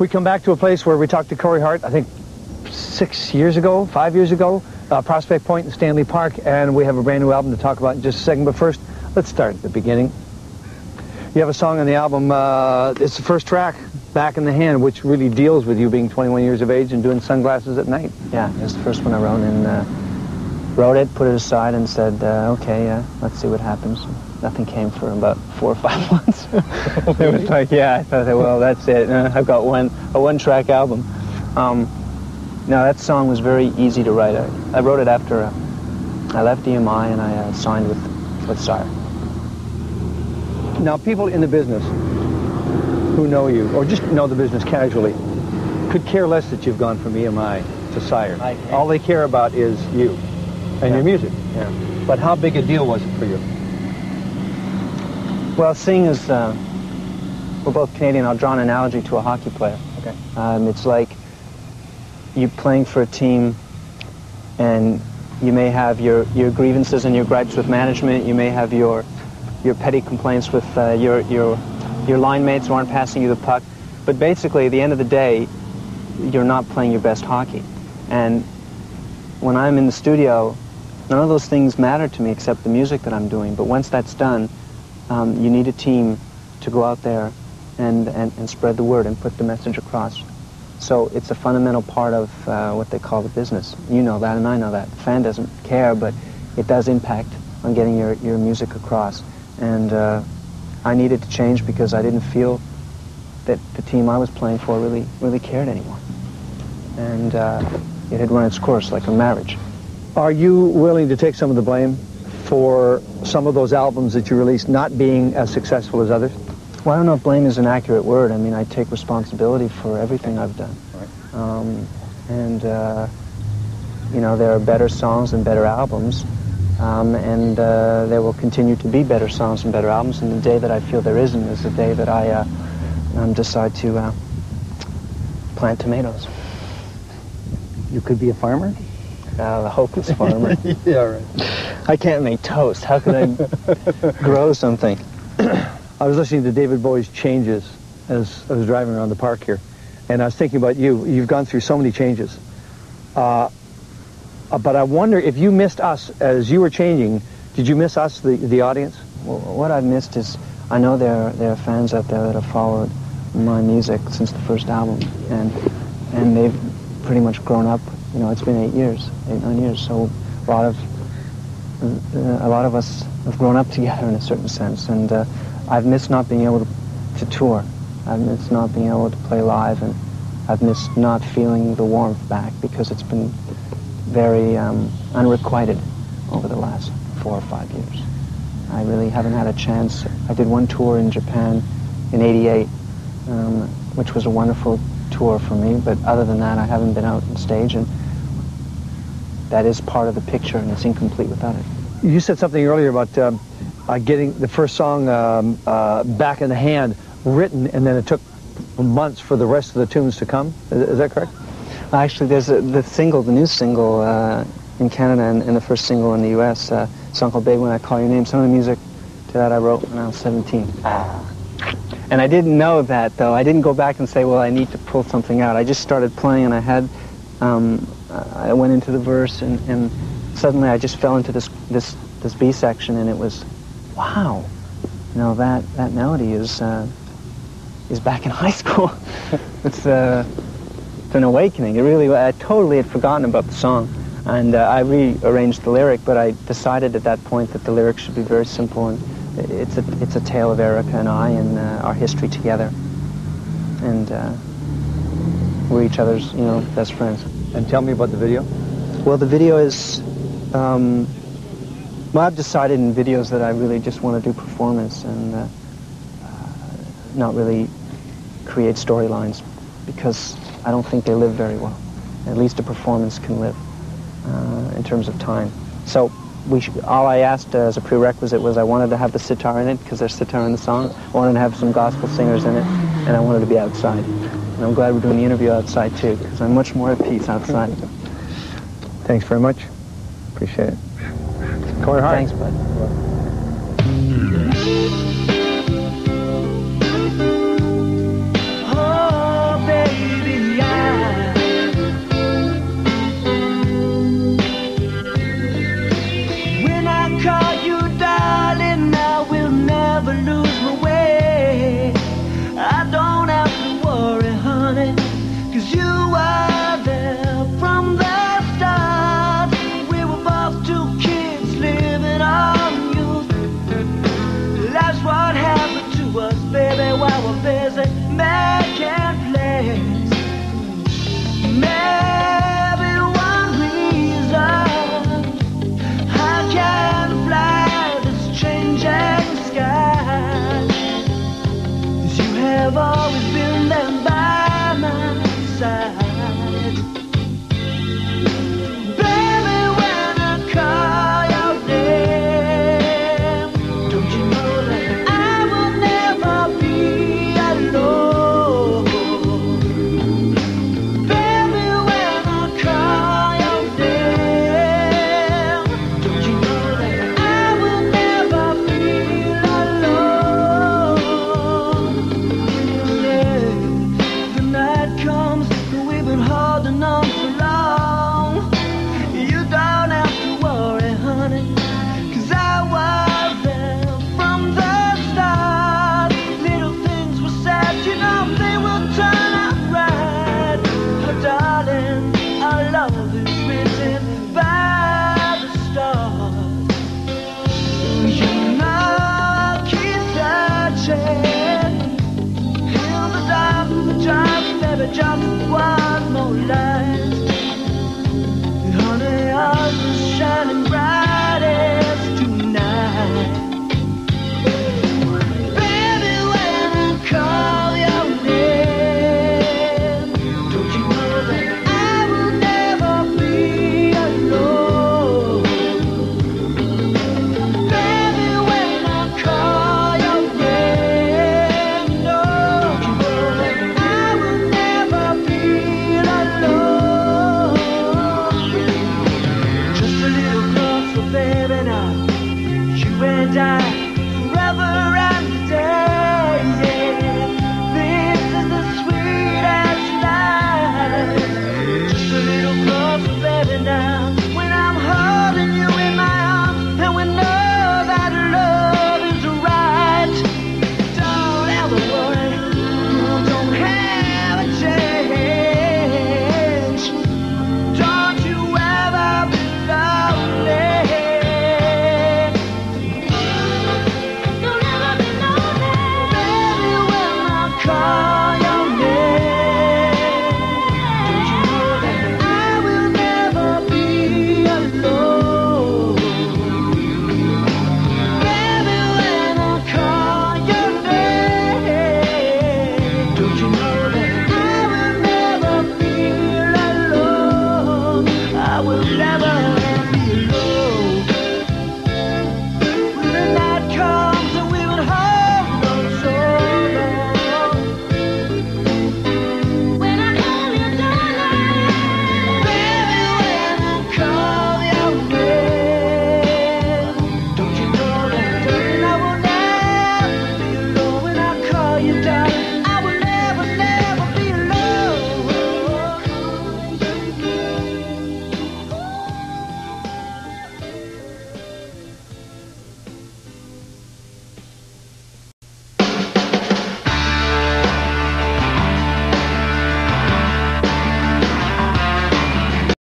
We come back to a place where we talked to Corey Hart, I think 5 years ago, Prospect Point in Stanley Park, and we have a brand new album to talk about in just a second. But first, let's start at the beginning. You have a song on the album, it's the first track, Back in the Hand, which really deals with you being 21 years of age and doing Sunglasses at Night. Yeah, it was the first one I wrote, and wrote it, put it aside, and said, okay, let's see what happens. Nothing came for about 4 or 5 months. It was like, yeah, I thought, well, that's it. I've got a one-track album. No, that song was very easy to write. I wrote it after I left EMI and I signed with Sire. Now, people in the business who know you, or just know the business casually, could care less that you've gone from EMI to Sire. All they care about is you and your music. Yeah. But how big a deal was it for you? Well, seeing as we're both Canadian, I'll draw an analogy to a hockey player. Okay. It's like you playing for a team, and you may have your grievances and your gripes with management. You may have your petty complaints with your line mates who aren't passing you the puck. But basically, at the end of the day, you're not playing your best hockey. And when I'm in the studio, none of those things matter to me except the music that I'm doing. But once that's done, you need a team to go out there and spread the word and put the message across. So it's a fundamental part of what they call the business. You know that, and I know that. The fan doesn't care, but it does impact on getting your music across. And I needed to change because I didn't feel that the team I was playing for really cared anymore. And it had run its course like a marriage. Are you willing to take some of the blame for some of those albums that you released not being as successful as others? Well, I don't know if blame is an accurate word. I mean, I take responsibility for everything I've done. Right. You know, there are better songs and better albums, and there will continue to be better songs and better albums, and the day that I feel there isn't is the day that I decide to plant tomatoes. You could be a farmer? The hopeless farmer. Yeah, right. I can't make toast. How could I grow something? I was listening to David Bowie's Changes as I was driving around the park here, and I was thinking about you. You've gone through so many changes. But I wonder if you missed us as you were changing, did you miss us, the audience? Well, what I've missed is, I know there are fans out there that have followed my music since the first album, and they've pretty much grown up. You know, it's been 8 years, 9 years, so a lot of us have grown up together in a certain sense, and I've missed not being able to tour. I've missed not being able to play live, and I've missed not feeling the warmth back because it's been very unrequited over the last 4 or 5 years. I really haven't had a chance. I did one tour in Japan in '88, which was a wonderful tour for me, but other than that, I haven't been out on stage, and that is part of the picture, and it's incomplete without it. You said something earlier about getting the first song, Back in the Hand, written, and then it took months for the rest of the tunes to come. Is that correct? Actually, there's the new single in Canada, and the first single in the U.S., a song called Baby When I Call Your Name. Some of the music to that I wrote when I was 17. And I didn't know that, though. I didn't go back and say, well, I need to pull something out. I just started playing, and I had, I went into the verse, and suddenly I just fell into this B section, and it was, wow, you know, that melody is back in high school. It's an awakening. It really, I totally had forgotten about the song, and I rearranged the lyric, but I decided at that point that the lyrics should be very simple, and it's a tale of Erica and I and our history together, and we're each other's, you know, best friends. And tell me about the video. Well, the video is, well, I've decided in videos that I really just want to do performance and not really create storylines, because I don't think they live very well. At least a performance can live in terms of time. So all I asked as a prerequisite was I wanted to have the sitar in it, because there's sitar in the song. I wanted to have some gospel singers in it, and I wanted to be outside. And I'm glad we're doing the interview outside too, because I'm much more at peace outside. Thanks very much. Appreciate it. Corey Hart. Thanks, bud. Oh, baby. die.